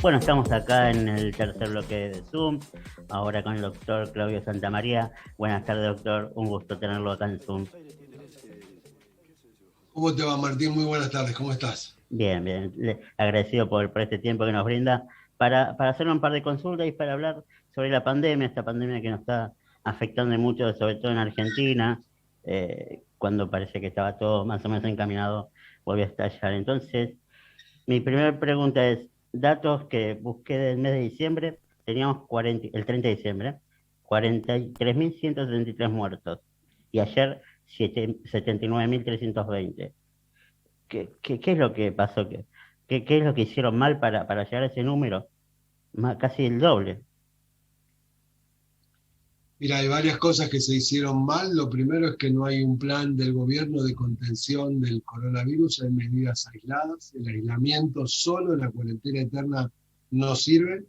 Bueno, estamos acá en el tercer bloque de Zoom, ahora con el doctor Claudio Santamaría. Buenas tardes, doctor. Un gusto tenerlo acá en Zoom. ¿Cómo te va, Martín? Muy buenas tardes, ¿cómo estás? Bien, bien. Agradecido por este tiempo que nos brinda para hacer un par de consultas y para hablar sobre la pandemia, esta pandemia que nos está afectando mucho, sobre todo en Argentina, cuando parece que estaba todo más o menos encaminado, volvió a estallar. Entonces, mi primera pregunta es, datos que busqué del mes de diciembre, teníamos 40, el 30 de diciembre, 43.173 muertos y ayer 79.320. ¿Qué es lo que pasó? ¿Qué es lo que hicieron mal para llegar a ese número? Casi el doble. Mira, hay varias cosas que se hicieron mal. Lo primero es que no hay un plan del gobierno de contención del coronavirus, hay medidas aisladas. El aislamiento solo, la cuarentena eterna no sirve.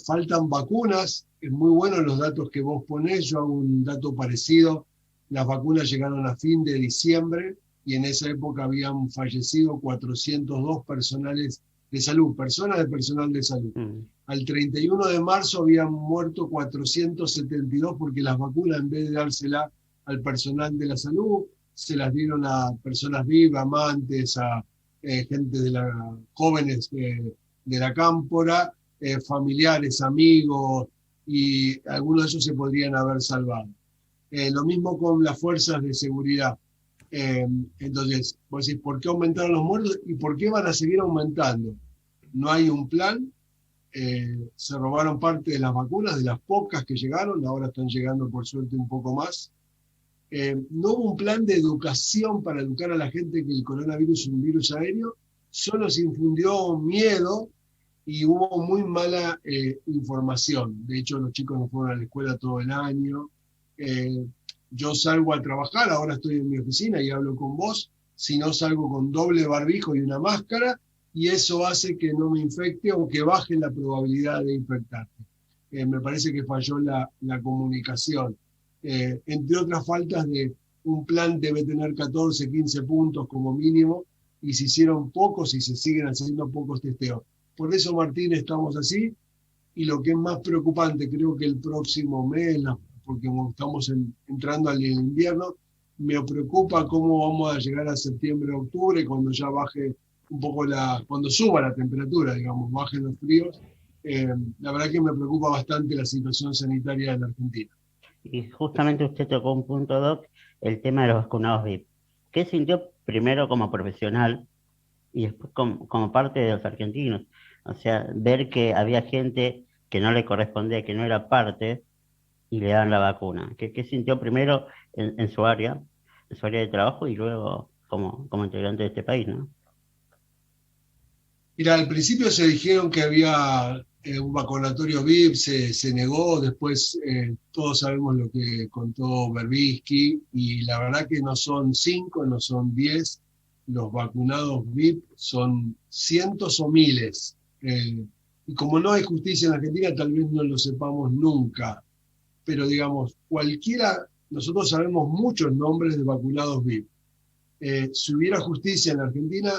Faltan vacunas, es muy bueno los datos que vos ponés, yo hago un dato parecido. Las vacunas llegaron a fin de diciembre y en esa época habían fallecido 402 personales de salud, personas de personal de salud. Mm. Al 31 de marzo habían muerto 472 porque las vacunas, en vez de dársela al personal de la salud, se las dieron a personas vivas, amantes, a gente de la, jóvenes de la cámpora, familiares, amigos, y algunos de ellos se podrían haber salvado. Lo mismo con las fuerzas de seguridad. Entonces, vos decís, ¿por qué aumentaron los muertos y por qué van a seguir aumentando? No hay un plan. Se robaron parte de las vacunas, de las pocas que llegaron, ahora están llegando por suerte un poco más. No hubo un plan de educación para educar a la gente que el coronavirus es un virus aéreo, solo se infundió miedo y hubo muy mala información. De hecho, los chicos no fueron a la escuela todo el año. Eh, yo salgo a trabajar, ahora estoy en mi oficina y hablo con vos, si no salgo con doble barbijo y una máscara, y eso hace que no me infecte o que baje la probabilidad de infectarte. Me parece que falló la comunicación. Entre otras faltas de un plan debe tener 14, 15 puntos como mínimo, y se hicieron pocos y se siguen haciendo pocos testeos. Por eso, Martín, estamos así, y lo que es más preocupante, creo que el próximo mes, porque estamos entrando al invierno, me preocupa cómo vamos a llegar a septiembre, octubre, cuando ya baje un poco cuando suba la temperatura, digamos, bajen los fríos. La verdad que me preocupa bastante la situación sanitaria en la Argentina. Y justamente usted tocó un punto, Doc, el tema de los vacunados VIP. ¿Qué sintió primero como profesional y después como parte de los argentinos? O sea, ver que había gente que no le correspondía, que no era parte, y le dan la vacuna. ¿Qué sintió primero en su área de trabajo y luego como integrante de este país, ¿no? Mira, al principio se dijeron que había un vacunatorio VIP, se negó, después todos sabemos lo que contó Berbisky, y la verdad que no son 5, no son 10, los vacunados VIP son cientos o miles. Y como no hay justicia en Argentina, tal vez no lo sepamos nunca, pero digamos, cualquiera, nosotros sabemos muchos nombres de vacunados VIP. Si hubiera justicia en Argentina,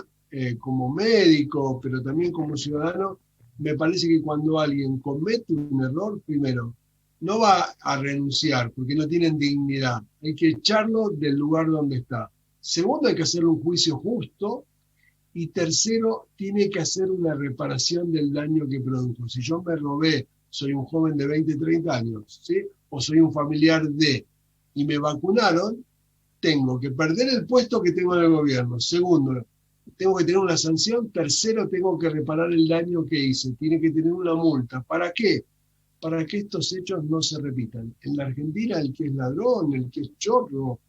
como médico, pero también como ciudadano, me parece que cuando alguien comete un error, primero, no va a renunciar porque no tienen dignidad. Hay que echarlo del lugar donde está. Segundo, hay que hacerle un juicio justo. Y tercero, tiene que hacer una reparación del daño que produjo. Si yo me robé, soy un joven de 20, 30 años, ¿sí? O soy un familiar de, y me vacunaron, tengo que perder el puesto que tengo en el gobierno. Segundo, tengo que tener una sanción. Tercero, tengo que reparar el daño que hice. Tiene que tener una multa. ¿Para qué? Para que estos hechos no se repitan. En la Argentina, el que es ladrón, el que es chorro,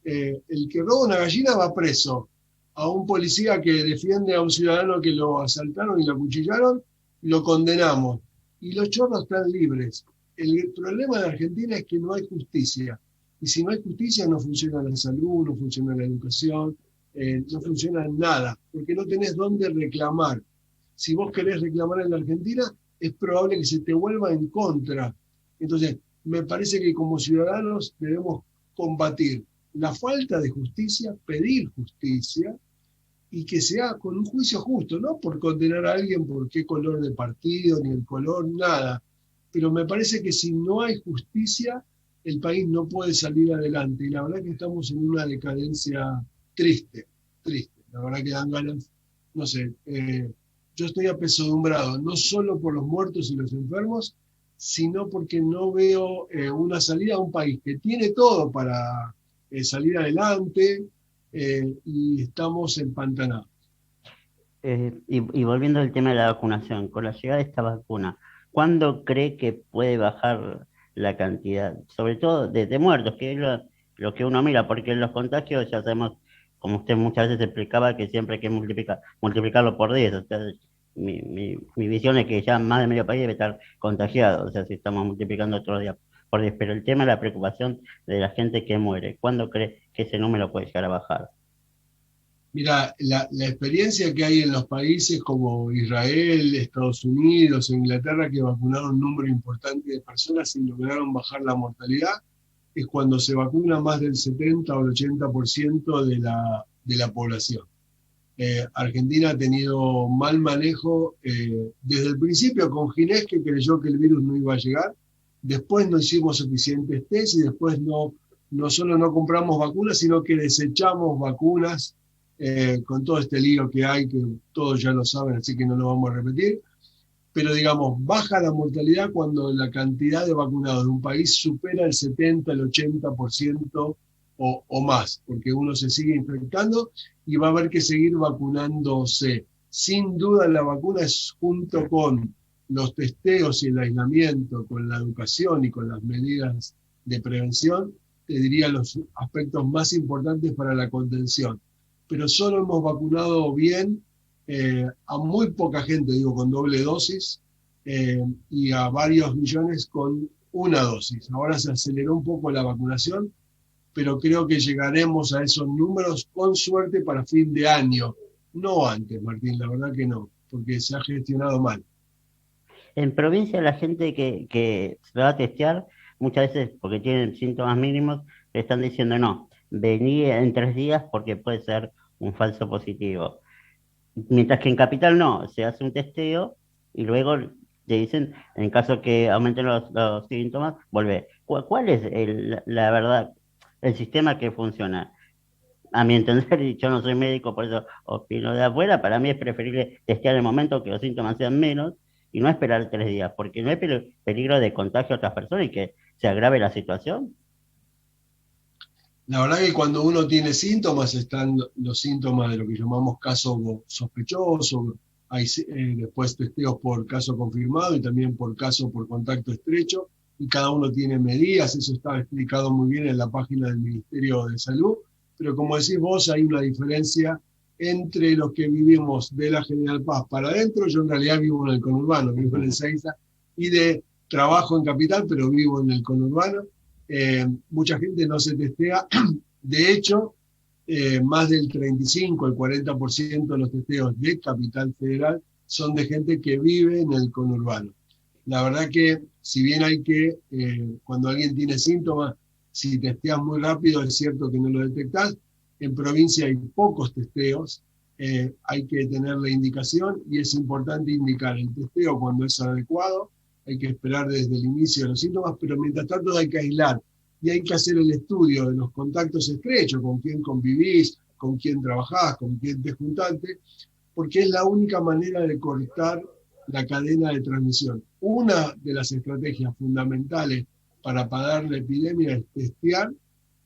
el que roba una gallina va preso. A un policía que defiende a un ciudadano que lo asaltaron y lo acuchillaron, lo condenamos. Y los chorros están libres. El problema de Argentina es que no hay justicia. Y si no hay justicia, no funciona la salud, no funciona la educación, no funciona nada, porque no tenés dónde reclamar. Si vos querés reclamar en la Argentina, es probable que se te vuelva en contra. Entonces, me parece que como ciudadanos debemos combatir la falta de justicia, pedir justicia, y que sea con un juicio justo, no por condenar a alguien por qué color de partido, ni el color, nada. Pero me parece que si no hay justicia, el país no puede salir adelante. Y la verdad que estamos en una decadencia triste, triste. La verdad que dan ganas, no sé, yo estoy apesadumbrado, no solo por los muertos y los enfermos, sino porque no veo una salida a un país que tiene todo para salir adelante, y estamos empantanados. Y volviendo al tema de la vacunación, con la llegada de esta vacuna, ¿cuándo cree que puede bajar la cantidad, sobre todo de muertos, que es lo que uno mira? Porque los contagios ya sabemos, como usted muchas veces explicaba, que siempre hay que multiplicarlo por 10. O sea, mi visión es que ya más de medio país debe estar contagiado, o sea, si estamos multiplicando otro día por 10. Pero el tema de la preocupación de la gente que muere, ¿cuándo cree que ese número puede llegar a bajar? Mira, la experiencia que hay en los países como Israel, Estados Unidos, Inglaterra, que vacunaron un número importante de personas y lograron bajar la mortalidad, es cuando se vacuna más del 70 o el 80% de la población. Argentina ha tenido mal manejo desde el principio con Ginés, que creyó que el virus no iba a llegar. Después no hicimos suficientes test y después no solo no compramos vacunas, sino que desechamos vacunas con todo este lío que hay, que todos ya lo saben, así que no lo vamos a repetir. Pero digamos, baja la mortalidad cuando la cantidad de vacunados de un país supera el 70, el 80% o más, porque uno se sigue infectando y va a haber que seguir vacunándose. Sin duda la vacuna es, junto con los testeos y el aislamiento, con la educación y con las medidas de prevención, te diría los aspectos más importantes para la contención. Pero solo hemos vacunado bien a muy poca gente, digo, con doble dosis, y a varios millones con una dosis. Ahora se aceleró un poco la vacunación, pero creo que llegaremos a esos números con suerte para fin de año. No antes, Martín, la verdad que no, porque se ha gestionado mal. En provincia la gente que se va a testear, muchas veces porque tienen síntomas mínimos, le están diciendo no, vení en 3 días porque puede ser un falso positivo. Mientras que en Capital no, se hace un testeo y luego te dicen, en caso que aumenten los síntomas, volvé. ¿Cuál es la verdad, el sistema que funciona? A mi entender, y yo no soy médico, por eso opino de afuera, para mí es preferible testear en el momento que los síntomas sean menos y no esperar 3 días, porque no hay peligro de contagio a otras personas y que se agrave la situación. La verdad que cuando uno tiene síntomas, están los síntomas de lo que llamamos caso sospechoso, hay después testeos por caso confirmado y también por caso por contacto estrecho, y cada uno tiene medidas, eso está explicado muy bien en la página del Ministerio de Salud, pero como decís vos, hay una diferencia entre los que vivimos de la General Paz para adentro. Yo en realidad vivo en el conurbano, vivo en el Ezeiza, y de trabajo en Capital, pero vivo en el conurbano. Mucha gente no se testea. De hecho, más del 35, el 40% de los testeos de Capital Federal son de gente que vive en el conurbano. La verdad que si bien hay que, cuando alguien tiene síntomas, si testeas muy rápido es cierto que no lo detectás. En provincia hay pocos testeos, hay que tener la indicación y es importante indicar el testeo cuando es adecuado. Hay que esperar desde el inicio de los síntomas, pero mientras tanto hay que aislar y hay que hacer el estudio de los contactos estrechos, con quién convivís, con quién trabajás, con quién te juntaste, porque es la única manera de cortar la cadena de transmisión. Una de las estrategias fundamentales para parar la epidemia es testear,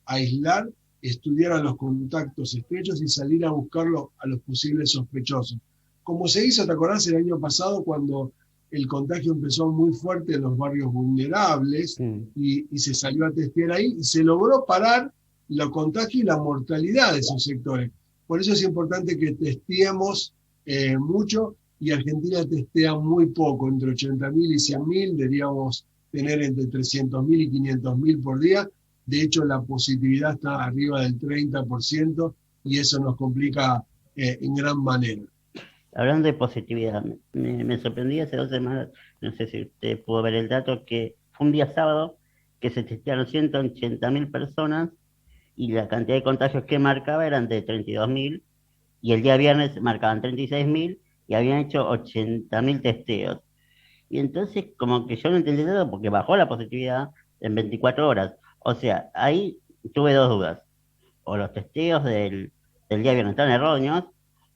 aislar, estudiar a los contactos estrechos y salir a buscarlo a los posibles sospechosos. Como se hizo, ¿te acordás el año pasado cuando el contagio empezó muy fuerte en los barrios vulnerables Mm. y se salió a testear ahí y se logró parar los contagios y la mortalidad de esos sectores? Por eso es importante que testeemos mucho, y Argentina testea muy poco, entre 80.000 y 100.000, deberíamos tener entre 300.000 y 500.000 por día. De hecho, la positividad está arriba del 30% y eso nos complica en gran manera. Hablando de positividad, me sorprendí hace 2 semanas, no sé si usted pudo ver el dato, que fue un día sábado que se testearon 180.000 personas y la cantidad de contagios que marcaba eran de 32.000, y el día viernes marcaban 36.000 y habían hecho 80.000 testeos. Y entonces como que yo no entendí nada porque bajó la positividad en 24 horas. O sea, ahí tuve dos dudas. O los testeos del día viernes están erróneos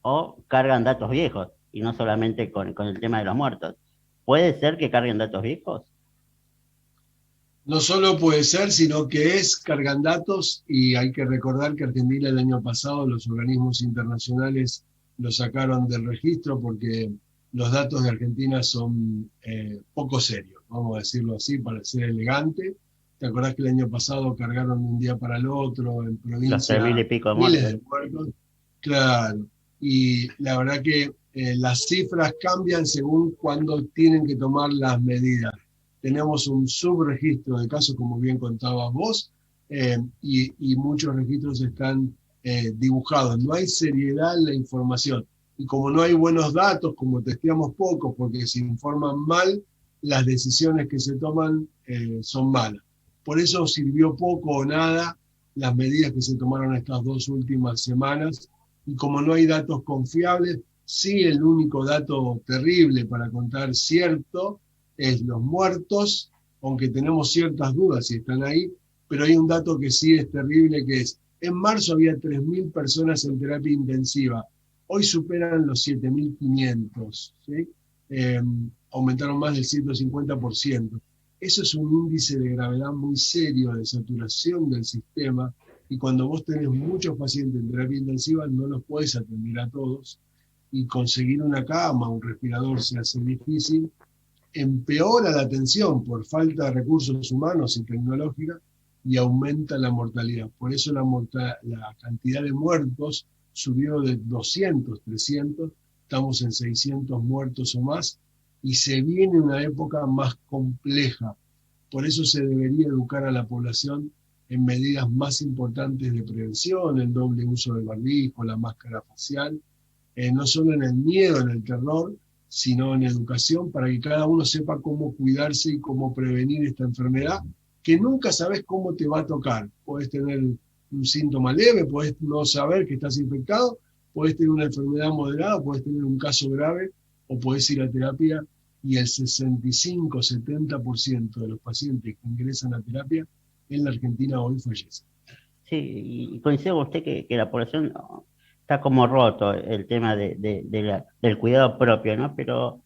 o cargan datos viejos y no solamente con el tema de los muertos. ¿Puede ser que carguen datos viejos? No solo puede ser, sino que es, cargan datos y hay que recordar que Argentina el año pasado los organismos internacionales lo sacaron del registro porque los datos de Argentina son poco serios, vamos a decirlo así para ser elegante. ¿Te acordás que el año pasado cargaron de un día para el otro en Los 3.000 y provincia pico de miles muertos. de muertos? Claro, y la verdad que las cifras cambian según cuando tienen que tomar las medidas. Tenemos un subregistro de casos, como bien contabas vos, y muchos registros están dibujados. No hay seriedad en la información. Y como no hay buenos datos, como testeamos poco, porque se informan mal, las decisiones que se toman son malas. Por eso sirvió poco o nada las medidas que se tomaron estas 2 últimas semanas. Y como no hay datos confiables, sí, el único dato terrible para contar cierto es los muertos, aunque tenemos ciertas dudas si están ahí, pero hay un dato que sí es terrible, que es, en marzo había 3.000 personas en terapia intensiva, hoy superan los 7.500, ¿sí? Aumentaron más del 150%. Eso es un índice de gravedad muy serio de saturación del sistema, y cuando vos tenés muchos pacientes en terapia intensiva no los podés atender a todos, y conseguir una cama, un respirador se hace difícil, empeora la atención por falta de recursos humanos y tecnológica y aumenta la mortalidad. Por eso la cantidad de muertos subió de 200, 300, estamos en 600 muertos o más, y se viene una época más compleja. Por eso se debería educar a la población en medidas más importantes de prevención, el doble uso del barbijo, la máscara facial, no solo en el miedo, en el terror, sino en educación, para que cada uno sepa cómo cuidarse y cómo prevenir esta enfermedad, que nunca sabes cómo te va a tocar. Puedes tener un síntoma leve, puedes no saber que estás infectado, puedes tener una enfermedad moderada, puedes tener un caso grave, o puedes ir a terapia, y el 65-70% de los pacientes que ingresan a terapia en la Argentina hoy fallecen. Sí, y coincido con usted que la población está como roto el tema del cuidado propio, ¿no? Pero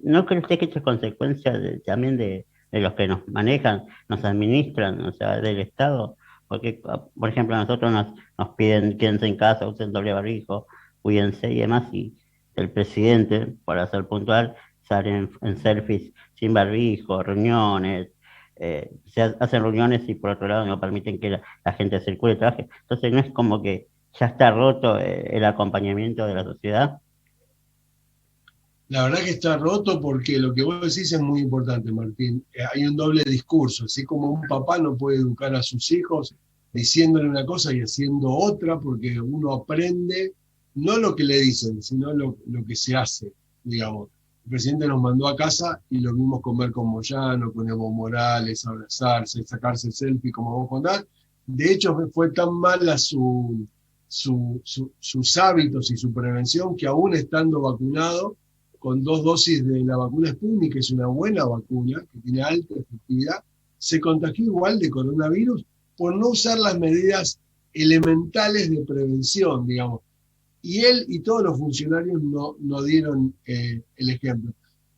¿no cree usted que esto es consecuencia también de los que nos manejan, nos administran, o sea, del Estado? Porque, por ejemplo, a nosotros nos piden quédense en casa, usen doble barbijo, cuídense y demás, y el presidente, para ser puntual, sale en selfies sin barbijo, reuniones, se hacen reuniones y por otro lado no permiten que la gente circule y trabaje. Entonces no es como que ya está roto el acompañamiento de la sociedad. La verdad que está roto porque lo que vos decís es muy importante, Martín. Hay un doble discurso, así como un papá no puede educar a sus hijos diciéndole una cosa y haciendo otra, porque uno aprende no lo que le dicen, sino lo que se hace, digamos. El presidente nos mandó a casa y lo vimos comer con Moyano, con Evo Morales, abrazarse, sacarse selfie, como vos contás. De hecho, fue tan mala sus hábitos y su prevención que aún estando vacunado, con 2 dosis de la vacuna Sputnik, que es una buena vacuna, que tiene alta efectividad, se contagió igual de coronavirus por no usar las medidas elementales de prevención, digamos. Y él y todos los funcionarios no dieron el ejemplo.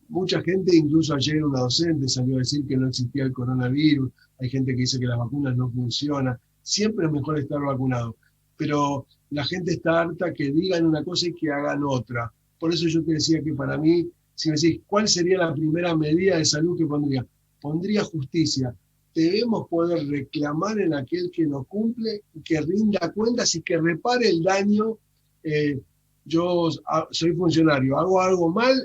Mucha gente, incluso ayer una docente salió a decir que no existía el coronavirus, hay gente que dice que las vacunas no funcionan, siempre es mejor estar vacunado, pero la gente está harta que digan una cosa y que hagan otra. Por eso yo te decía que para mí, si me decís, ¿cuál sería la primera medida de salud que pondría? Pondría justicia. Debemos poder reclamar en aquel que no cumple, que rinda cuentas y que repare el daño. Yo soy funcionario, hago algo mal,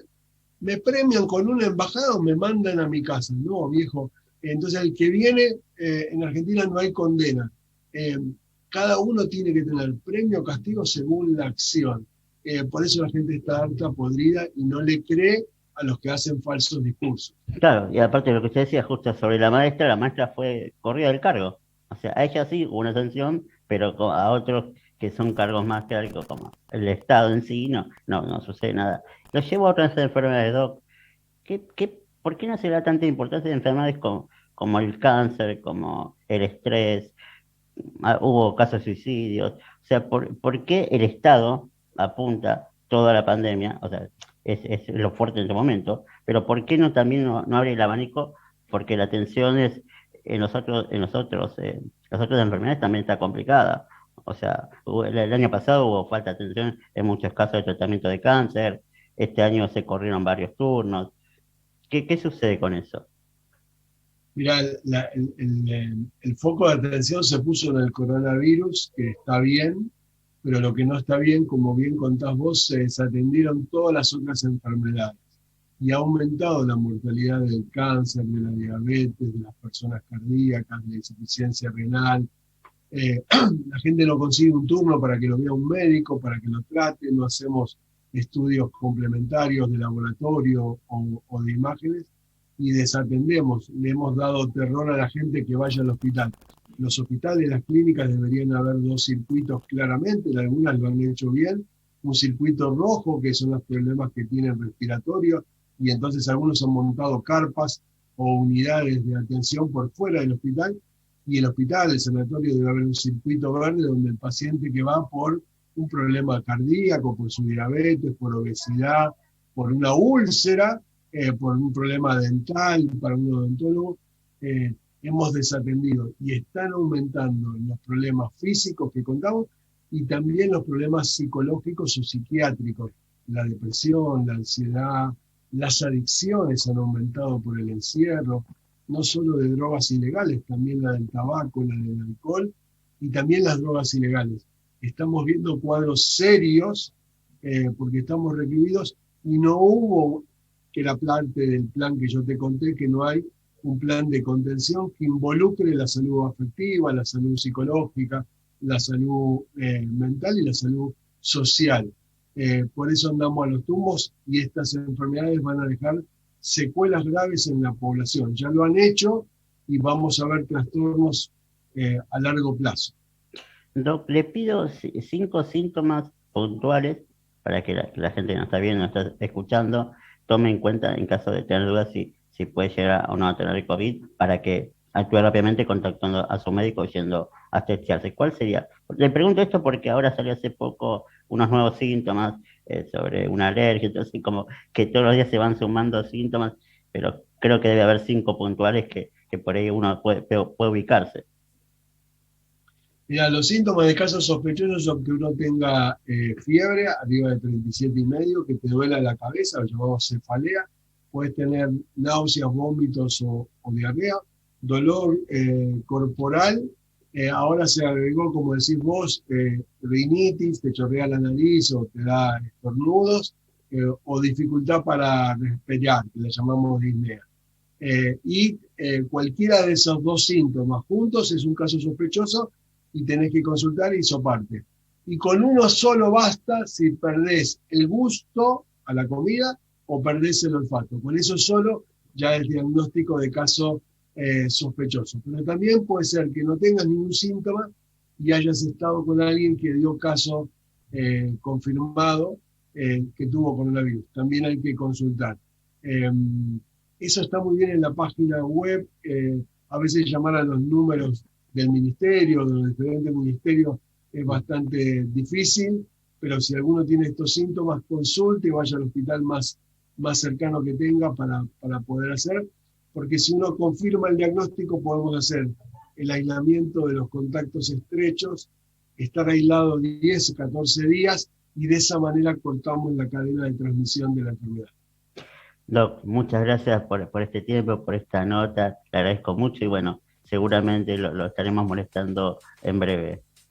me premian con una embajada o me mandan a mi casa. No, viejo. Entonces el que viene, en Argentina no hay condena. Eh, Cada uno tiene que tener premio o castigo según la acción. Por eso la gente está harta, podrida, y no le cree a los que hacen falsos discursos. Claro, y aparte de lo que usted decía justo sobre la maestra fue corrida del cargo. O sea, a ella sí hubo una sanción, pero a otros que son cargos más clásicos como el Estado en sí, no sucede nada. Lo llevo a otras enfermedades, Doc. ¿Por qué no se le da tanta importancia a enfermedades como el cáncer, como el estrés? Hubo casos de suicidios. O sea, ¿por qué el Estado apunta toda la pandemia? O sea, es lo fuerte en este momento, pero ¿por qué no también no abre el abanico? Porque la atención es las otras enfermedades también está complicada. O sea, el año pasado hubo falta de atención en muchos casos de tratamiento de cáncer. Este año se corrieron varios turnos. ¿Qué sucede con eso? Mira, el foco de atención se puso en el coronavirus, que está bien, pero lo que no está bien, como bien contás vos, se desatendieron todas las otras enfermedades y ha aumentado la mortalidad del cáncer, de la diabetes, de las personas cardíacas, de insuficiencia renal. La gente no consigue un turno para que lo vea un médico, para que lo trate, no hacemos estudios complementarios de laboratorio o de imágenes y desatendemos, le hemos dado terror a la gente que vaya al hospital. Los hospitales, las clínicas deberían haber dos circuitos claramente, algunas lo han hecho bien, un circuito rojo, que son los problemas que tienen respiratorios, y entonces algunos han montado carpas o unidades de atención por fuera del hospital, y el hospital, el sanatorio, debe haber un circuito verde donde el paciente que va por un problema cardíaco, por su diabetes, por obesidad, por una úlcera, por un problema dental, para un odontólogo, hemos desatendido y están aumentando los problemas físicos que contamos y también los problemas psicológicos o psiquiátricos, la depresión, la ansiedad, las adicciones han aumentado por el encierro, no solo de drogas ilegales, también la del tabaco, la del alcohol y también las drogas ilegales. Estamos viendo cuadros serios porque estamos recluidos y no hubo, que era parte del plan que yo te conté, que no hay un plan de contención que involucre la salud afectiva, la salud psicológica, la salud mental y la salud social. Por eso andamos a los tumbos y estas enfermedades van a dejar secuelas graves en la población. Ya lo han hecho y vamos a ver trastornos a largo plazo. Doc, le pido 5 síntomas puntuales para que la gente que nos está viendo, nos está escuchando, tome en cuenta en caso de tener dudas si puede llegar o no a tener COVID, para que actúe rápidamente contactando a su médico y yendo a testearse. ¿Cuál sería? Le pregunto esto porque ahora salió hace poco unos nuevos síntomas sobre una alergia, entonces como que todos los días se van sumando síntomas, pero creo que debe haber 5 puntuales que por ahí uno puede ubicarse. Mira, los síntomas de casos sospechosos son que uno tenga fiebre arriba de 37,5, que te duela la cabeza, lo llamamos cefalea, puedes tener náuseas, vómitos o diarrea, dolor corporal, ahora se agregó, como decís vos, rinitis, te chorrea la nariz o te da estornudos, o dificultad para respirar, que le llamamos disnea. Cualquiera de esos dos síntomas juntos es un caso sospechoso y tenés que consultar y hisoparte. Y con uno solo basta si perdés el gusto a la comida o perdés el olfato. Con eso solo ya es diagnóstico de caso sospechoso. Pero también puede ser que no tengas ningún síntoma y hayas estado con alguien que dio caso confirmado que tuvo coronavirus. También hay que consultar. Eso está muy bien en la página web. A veces llamar a los números del ministerio, de los diferentes ministerios, es bastante difícil, pero si alguno tiene estos síntomas, consulte y vaya al hospital más cercano que tenga para poder hacer, porque si uno confirma el diagnóstico, podemos hacer el aislamiento de los contactos estrechos, estar aislado 10 o 14 días, y de esa manera cortamos la cadena de transmisión de la enfermedad. Doc, muchas gracias por este tiempo, por esta nota, le agradezco mucho y bueno, seguramente lo estaremos molestando en breve.